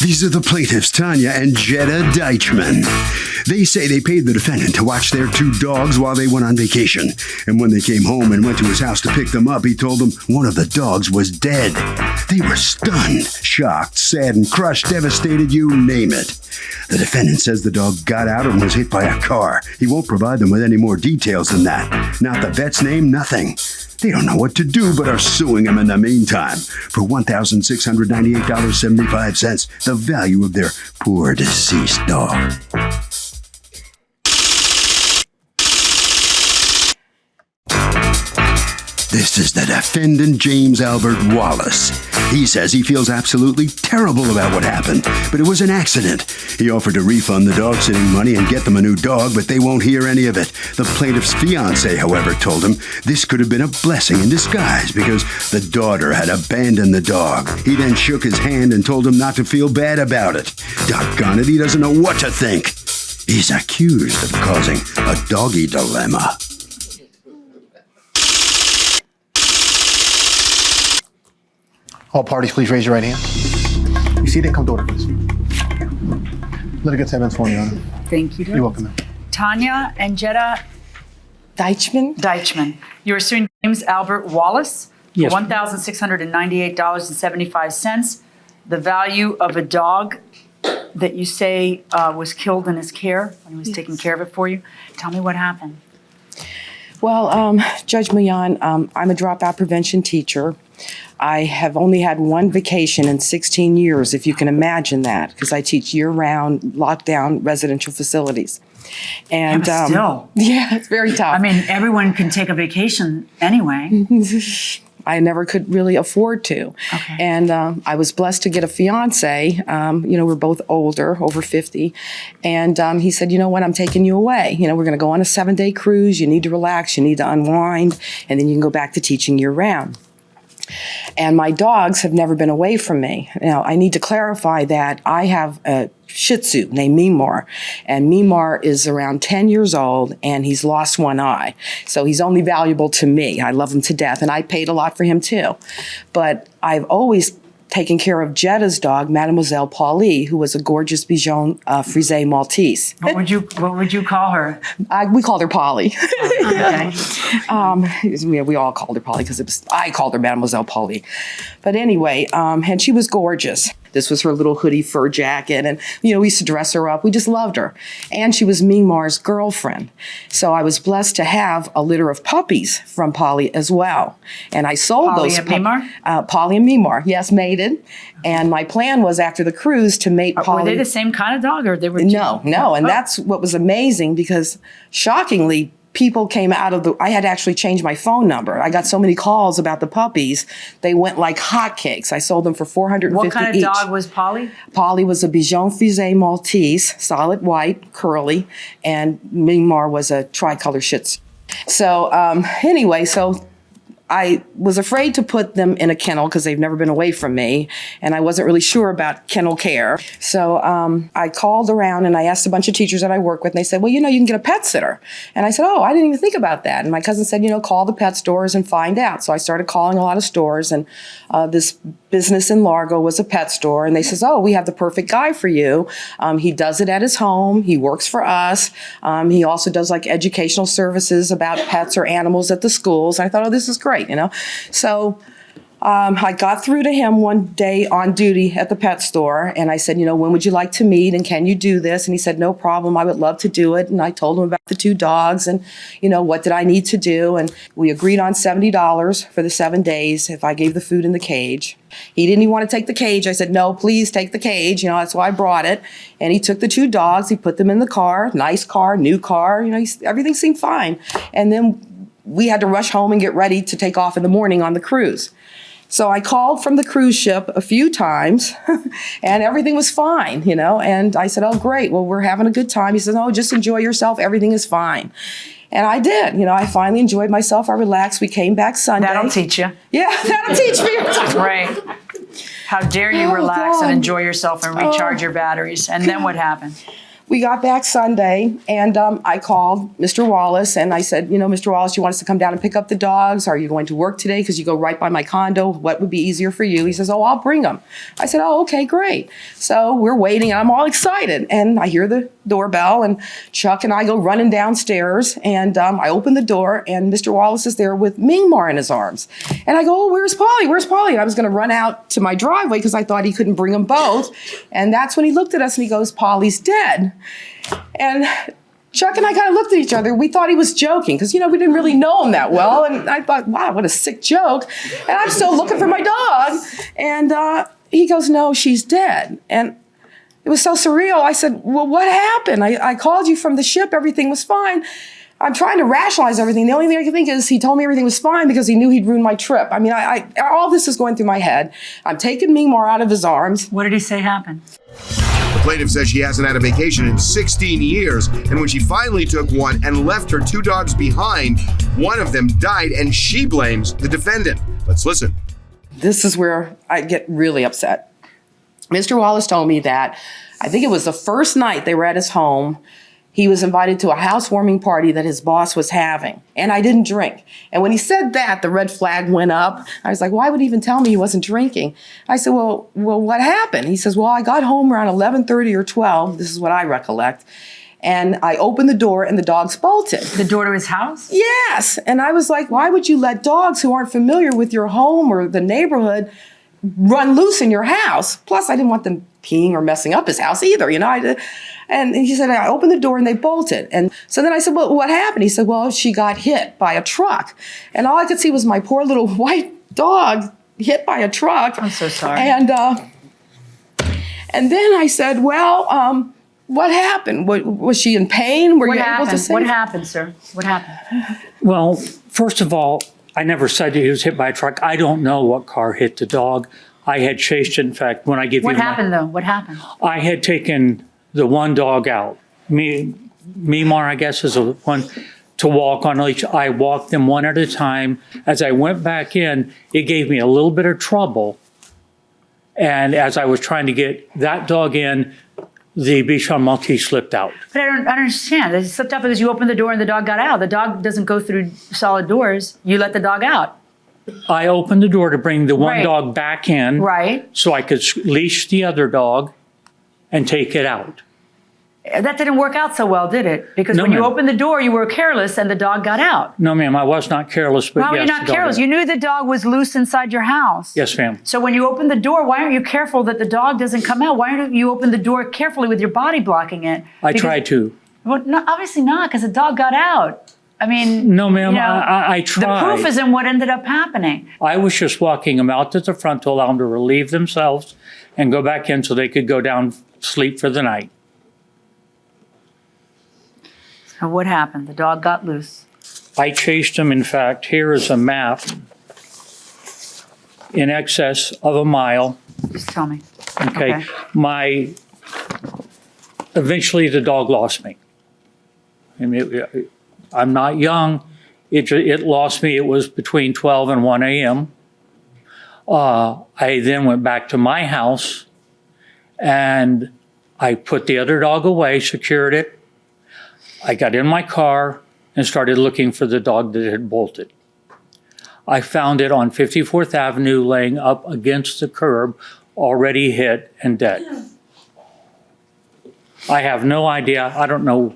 These are the plaintiffs, Tanya and Jetta Deichman. They say they paid the defendant to watch their two dogs while they went on vacation. And when they came home and went to his house to pick them up, he told them one of the dogs was dead. They were stunned, shocked, saddened, crushed, devastated, you name it. The defendant says the dog got out and was hit by a car. He won't provide them with any more details than that. Not the vet's name, nothing. They don't know what to do but are suing him in the meantime for $1,698.75, the value of their poor deceased dog. This is the defendant, James Albert Wallace. He says he feels absolutely terrible about what happened, but it was an accident. He offered to refund the dog sitting money and get them a new dog, but they won't hear any of it. The plaintiff's fiancé, however, told him this could have been a blessing in disguise because the daughter had abandoned the dog. He then shook his hand and told him not to feel bad about it. Doggone it, he doesn't know what to think. He's accused of causing a doggy dilemma. All parties, please raise your right hand. You see that? Come to order, please. Litigants have been sworn, Your Honor. Thank you. You're welcome, ma'am. Tanya and Jetta Deichman. You are suing James Albert Wallace for $1,698.75. The value of a dog that you say was killed in his care when he was taking care of it for you. Tell me what happened. Well, Judge Millan, I'm a dropout prevention teacher. I have only had one vacation in 16 years, if you can imagine that, because I teach year-round, lockdown residential facilities. And still. Yeah, it's very tough. I mean, everyone can take a vacation anyway. I never could really afford to. Okay. And I was blessed to get a fiance. We're both older, over 50. And he said, you know what, I'm taking you away. We're going to go on a 7-day cruise. You need to relax. You need to unwind. And then you can go back to teaching year-round. And my dogs have never been away from me. Now, I need to clarify that I have a Shih Tzu named Mimar, and Mimar is around 10 years old, and he's lost one eye. So he's only valuable to me. I love him to death, and I paid a lot for him too. But I've always taken care of Jetta's dog, Mademoiselle Paulie, who was a gorgeous Bichon Frise Maltese. What would you call her? We called her Polly. Okay. We all called her Polly because I called her Mademoiselle Paulie. But anyway, and she was gorgeous. This was her little hoodie fur jacket, and we used to dress her up. We just loved her. And she was Mimar's girlfriend. So I was blessed to have a litter of puppies from Polly as well. And I sold Polly those and Mimar? Polly and Mimar, yes, mated. And my plan was after the cruise to mate Polly. Were they the same kind of dog, or they were? No. And that's what was amazing, because shockingly, people came out of I had to actually change my phone number. I got so many calls about the puppies. They went like hotcakes. I sold them for $450 each. What kind of dog was Polly? Polly was a Bichon Frise Maltese, solid white, curly, and Mimar was a tricolor Shih Tzu. So anyway, I was afraid to put them in a kennel because they've never been away from me, and I wasn't really sure about kennel care. So I called around and I asked a bunch of teachers that I work with, and they said, well, you can get a pet sitter. And I said, oh, I didn't even think about that. And my cousin said, call the pet stores and find out. So I started calling a lot of stores, and this business in Largo was a pet store, and they says, oh, we have the perfect guy for you. He does it at his home. He works for us. He also does like educational services about pets or animals at the schools. And I thought, oh, this is great. So I got through to him one day on duty at the pet store, and I said, when would you like to meet, and can you do this? And he said, no problem, I would love to do it. And I told him about the two dogs and, what did I need to do? And we agreed on $70 for the 7 days if I gave the food in the cage. He didn't even want to take the cage. I said, no, please take the cage. That's why I brought it. And he took the two dogs, he put them in the car, nice car, new car, everything seemed fine. And then we had to rush home and get ready to take off in the morning on the cruise. So I called from the cruise ship a few times and everything was fine, and I said, oh, great. Well, we're having a good time. He said, oh, just enjoy yourself. Everything is fine. And I did. I finally enjoyed myself. I relaxed. We came back Sunday. That'll teach you. Yeah, that'll teach me. Right. How dare you relax and enjoy yourself and recharge your batteries. And then what happened? we got back Sunday, and I called Mr. Wallace, and I said, you know, Mr. Wallace, you want us to come down and pick up the dogs? Are you going to work today? Because you go right by my condo. What would be easier for you? He says, oh, I'll bring them. I said, oh, okay, great. So we're waiting, and I'm all excited. And I hear the doorbell, and Chuck and I go running downstairs, and I open the door, and Mr. Wallace is there with Mingmar in his arms. And I go, oh, where's Polly? Where's Polly? And I was going to run out to my driveway because I thought he couldn't bring them both. And that's when he looked at us, and he goes, Polly's dead. And Chuck and I kind of looked at each other. We thought he was joking because, you know, we didn't really know him that well. And I thought, wow, what a sick joke. And I'm still looking for my dog. And he goes, no, she's dead. And it was so surreal. I said, well, what happened? I called you from the ship. Everything was fine. I'm trying to rationalize everything. The only thing I can think is he told me everything was fine because he knew he'd ruined my trip. I mean, all this is going through my head. I'm taking Mingmar out of his arms. What did he say happened? The plaintiff says she hasn't had a vacation in 16 years, and when she finally took one and left her 2 dogs behind, one of them died, and she blames the defendant. Let's listen. This is where I get really upset. Mr. Wallace told me that, I think it was the first night they were at his home, he was invited to a housewarming party that his boss was having, and I didn't drink. And when he said that, the red flag went up. I was like, why would he even tell me he wasn't drinking? I said, well, what happened? He says, well, I got home around 11:30 or 12. This is what I recollect. And I opened the door, and the dogs bolted. The door to his house? Yes. And I was like, why would you let dogs who aren't familiar with your home or the neighborhood run loose in your house? Plus, I didn't want them peeing or messing up his house either, you know. And he said, I opened the door and they bolted. And so then I said, well, what happened? He said, well, she got hit by a truck. And all I could see was my poor little white dog hit by a truck. I'm so sorry. And then I said, well, what happened? Was she in pain? Were What you able to happened? say? What happened, sir? What happened? Well, first of all, I never said he was hit by a truck. I don't know what car hit the dog. I had chased it. In fact, when I give What you happened, though? What happened? I had taken the one dog out. Mimar, I guess, is the one to walk on leash. I walked them one at a time. As I went back in, it gave me a little bit of trouble. And as I was trying to get that dog in, the Bichon Maltese slipped out. But I don't understand. It slipped out because you opened the door and the dog got out. The dog doesn't go through solid doors. You let the dog out. I opened the door to bring the one Right. dog back in. Right. So I could leash the other dog and take it out. That didn't work out so well, did it? Because No, when you ma'am. opened the door, you were careless and the dog got out. No, ma'am, I was not careless, but How were you yes, not the dog careless? did. You knew the dog was loose inside your house. Yes, ma'am. So when you open the door, why aren't you careful that the dog doesn't come out? Why don't you open the door carefully with your body blocking it? I Because- tried to. Well, no, obviously not, because the dog got out. I mean, No, ma'am, you know, I the tried. proof is in what ended up happening. I was just walking them out to the front to allow them to relieve themselves and go back in so they could go down, sleep for the night. So what happened? The dog got loose. I chased them. In fact, here is a map in excess of a mile. Just tell me. Okay. Eventually the dog lost me. I mean, I'm not young. It lost me. It was between 12 and 1 a.m. I then went back to my house and I put the other dog away, secured it. I got in my car and started looking for the dog that had bolted. I found it on 54th Avenue laying up against the curb, already hit and dead. I have no idea. I don't know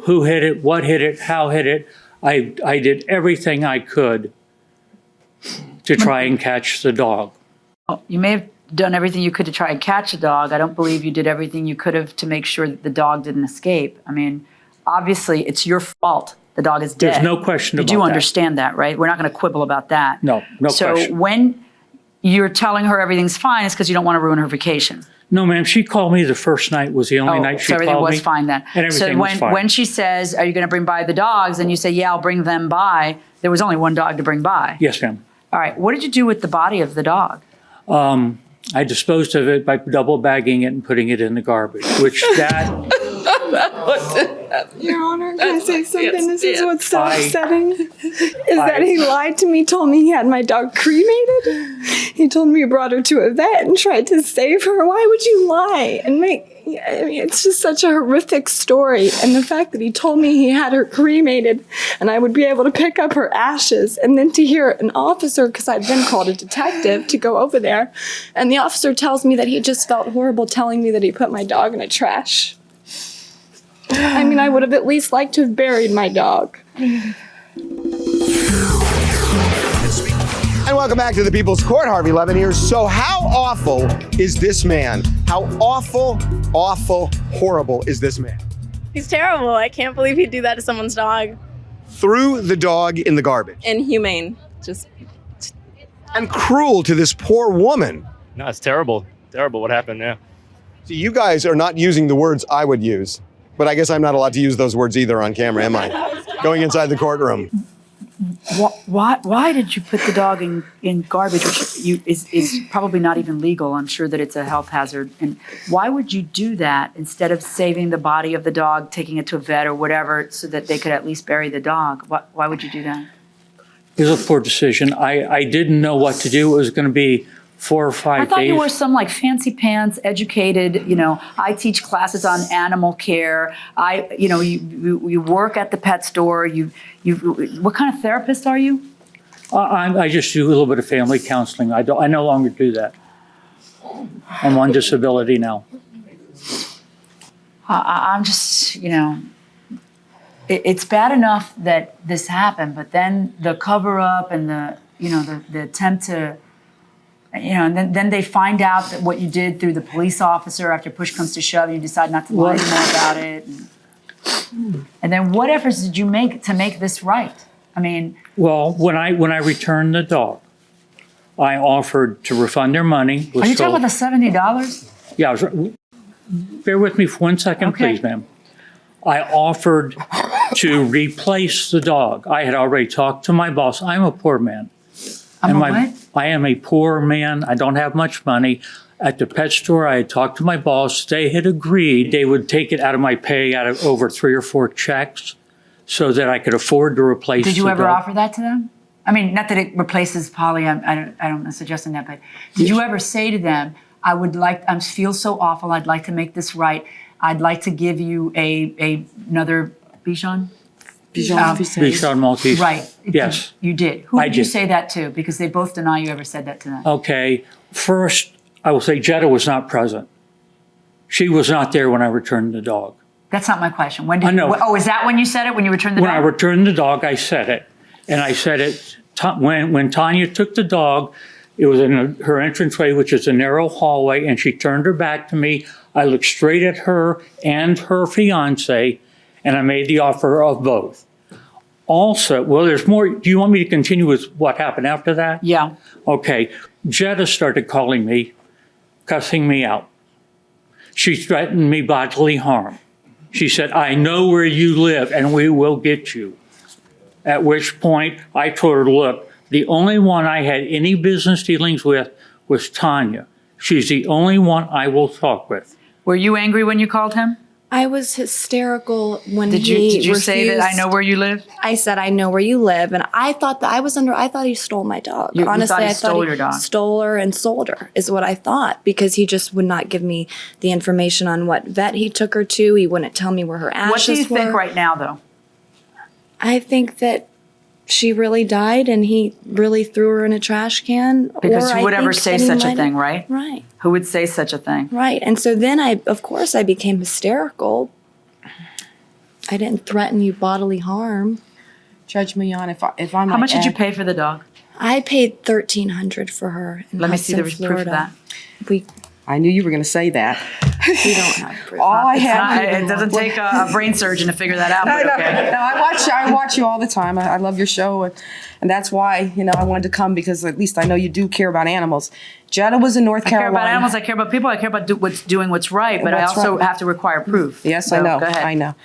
who hit it, what hit it, how hit it. I did everything I could to try and catch the dog. Well, you may have done everything you could to try and catch a dog. I don't believe you did everything you could have to make sure that the dog didn't escape. I mean, obviously, it's your fault. The dog is dead. There's no question about You do that. understand that, right? We're not going to quibble about that. No so question. So when you're telling her everything's fine, it's because you don't want to ruin her vacation. No, ma'am, she called me the first night was the only night she so everything called was me. fine then. And everything so was fine. when she says, are you going to bring by the dogs? And you say, yeah, I'll bring them by. There was only one dog to bring by. Yes, ma'am. All right. What did you do with the body of the dog? I disposed of it by double bagging it and putting it in the garbage, which that Your Honor, can I say something? This is what's so I- upsetting. Is that he lied to me, told me he had my dog cremated. He told me he brought her to a vet and tried to save her. Why would you lie and make... I mean, it's just such a horrific story. And the fact that he told me he had her cremated and I would be able to pick up her ashes. And then to hear an officer, because I'd been called a detective to go over there, and the officer tells me that he just felt horrible telling me that he put my dog in a trash. I mean, I would have at least liked to have buried my dog. And welcome back to the People's Court. Harvey Levin here. So how awful is this man? How awful, awful, horrible is this man? He's terrible. I can't believe he'd do that to someone's dog. Threw the dog in the garbage. Inhumane. Just And cruel to this poor woman. No, it's terrible. Terrible what happened, yeah. So you guys are not using the words I would use, but I guess I'm not allowed to use those words either on camera, am I? Going inside the courtroom. Why did you put the dog in garbage, which is probably not even legal? I'm sure that it's a health hazard. And why would you do that instead of saving the body of the dog, taking it to a vet or whatever, so that they could at least bury the dog? Why would you do that? It was a poor decision. I didn't know what to do. It was going to be 4 or 5 days. I thought you were some like fancy pants, educated, I teach classes on animal care. You work at the pet store. What kind of therapist are you? I just do a little bit of family counseling. I no longer do that. I'm on disability now. I'm just, it's bad enough that this happened, but then the cover up and the attempt to, and then they find out that what you did through the police officer after push comes to shove, and you decide not to lie anymore about it. And then what efforts did you make to make this right? I mean, well, when I returned the dog, I offered to refund their money. Are you talking about the $70? Yeah, bear with me for 1 second, Okay. please, ma'am. I offered to replace the dog. I had already talked to my boss. I'm a poor man. What? I am a poor man. I don't have much money. At the pet store, I had talked to my boss. They had agreed they would take it out of my pay out of over 3 or 4 checks so that I could afford to replace the dog. Did you ever offer that to them? I mean, not that it replaces Polly. I'm not suggesting that, but did you ever say to them, I feel so awful. I'd like to make this right. I'd like to give you another Bichon? Bichon Maltese. Right. Yes. You did. Who did you did. say that to? Because they both deny you ever said that to them. Okay. First, I will say Jetta was not present. She was not there when I returned the dog. That's not my question. When did I know. Oh, is that when you said it? When you returned the When dog? I returned the dog, I said it. And I said it when Tanya took the dog. It was in her entranceway, which is a narrow hallway, and she turned her back to me. I looked straight at her and her fiance, and I made the offer of both. Also, well, there's more. Do you want me to continue with what happened after that? Yeah. Okay. Jetta started calling me, cussing me out. She threatened me bodily harm. She said, I know where you live and we will get you. At which point I told her, look, the only one I had any business dealings with was Tanya. She's the only one I will talk with. Were you angry when you called him? I was hysterical when Did you say that I know where you live? I said I know where you live, and I thought that I thought he stole my dog. You Honestly, thought he I stole thought your he dog. stole her and sold her is what I thought, because he just would not give me the information on what vet he took her to. He wouldn't tell me where her ashes were. What do you think right now, though? I think that she really died and he really threw her in a trash can. Because or who would I ever think say that he such a might thing, have- right? Right. Who would say such a thing? Right. And so then of course I became hysterical. I didn't threaten you bodily harm. Judge Millon, if I might How much did you add- pay for the dog? I paid $1,300 for her in Let me see the Hudson, proof of Florida. that. We I knew you were going to say that. don't have proof. All I It's have. not- it doesn't take a brain surgeon to figure that out, but okay. No, I watch you all the time. I love your show, and that's why I wanted to come, because at least I know you do care about animals. Jetta was in North I care Carolina. about animals, I care about people, I care about doing what's right, but I What's also right. have to require proof. Yes, So, I know. Go ahead. I know.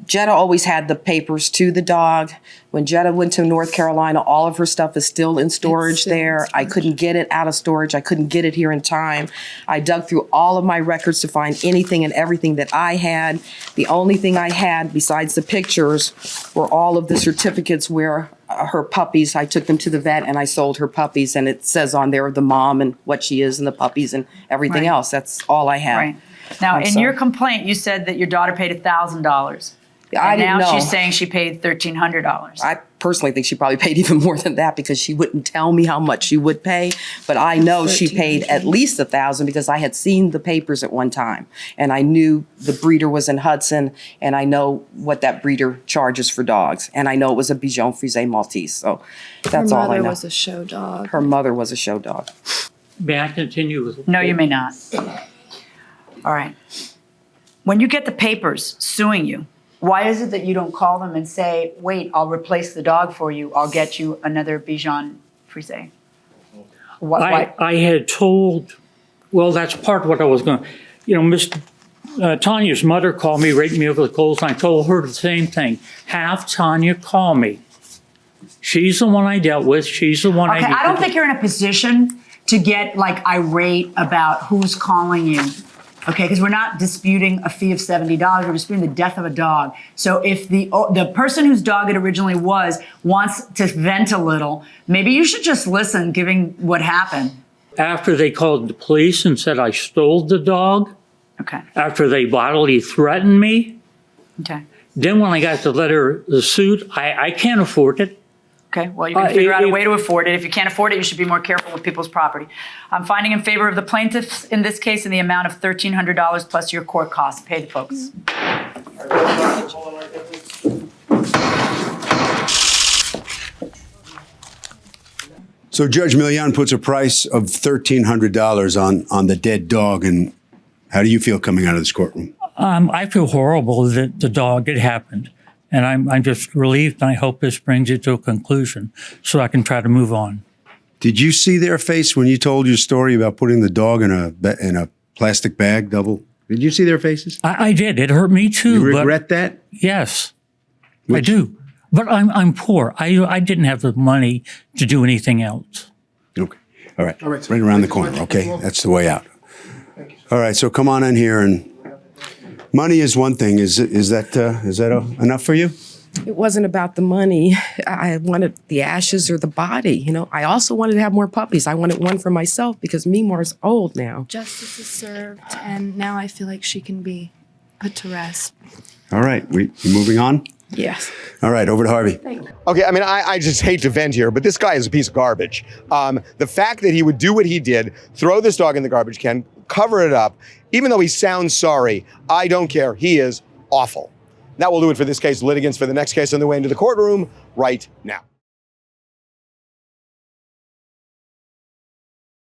Jetta always had the papers to the dog. When Jetta went to North Carolina, all of her stuff is still in storage there. I couldn't get it out of storage. I couldn't get it here in time. I dug through all of my records to find anything and everything that I had. The only thing I had besides the pictures were all of the certificates where her puppies, I took them to the vet and I sold her puppies, and it says on there the mom and what she is and the puppies and everything else. That's all I have. Right. Now, in your complaint, you said that your daughter paid $1,000. I didn't know. Now she's saying she paid $1,300. I personally think she probably paid even more than that because she wouldn't tell me how much she would pay. But I know she paid at least $1,000 because I had seen the papers at one time. And I knew the breeder was in Hudson, and I know what that breeder charges for dogs. And I know it was a Bichon Frise Maltese. So that's all I know. Her mother was a show dog. Her mother was a show dog. May I continue with? No, you may not. All right. When you get the papers suing you, why is it that you don't call them and say, wait, I'll replace the dog for you. I'll get you another Bichon Frise? Why? I had told, well, that's part of what I was going to, you know, Miss Tanya's mother called me, raked me over the coals, and I told her the same thing. Have Tanya call me. She's the one I dealt with. She's the one Okay, I don't think you're in a position to get like irate about who's calling you. Okay, because we're not disputing a fee of $70. We're disputing the death of a dog. So if the person whose dog it originally was wants to vent a little, maybe you should just listen, given what happened. After they called the police and said I stole the dog, Okay. after they bodily threatened me, Okay. then when I got the suit, I can't afford it. Okay, well, you can figure out a way to afford it. If you can't afford it, you should be more careful with people's property. I'm finding in favor of the plaintiffs in this case in the amount of $1,300 plus your court costs. Pay the folks. So Judge Millian puts a price of $1,300 on the dead dog, and how do you feel coming out of this courtroom? I feel horrible that the dog had happened. And I'm just relieved, and I hope this brings it to a conclusion so I can try to move on. Did you see their face when you told your story about putting the dog in a plastic bag, double? Did you see their faces? I did. It hurt me too. You regret that? Yes, I do. But I'm poor. I didn't have the money to do anything else. Okay. All right. Right around the corner. Okay. That's the way out. All right. So come on in here, and money is one thing. Is that enough for you? It wasn't about the money. I wanted the ashes or the body. You know, I also wanted to have more puppies. I wanted one for myself because Mimar's old now. Justice is served, and now I feel like she can be put to rest. All right. We moving on? Yes. All right. Over to Harvey. Okay, I mean, I just hate to vent here, but this guy is a piece of garbage. The fact that he would do what he did, throw this dog in the garbage can, cover it up, even though he sounds sorry, I don't care. He is awful. That will do it for this case. Litigants for the next case on the way into the courtroom right now.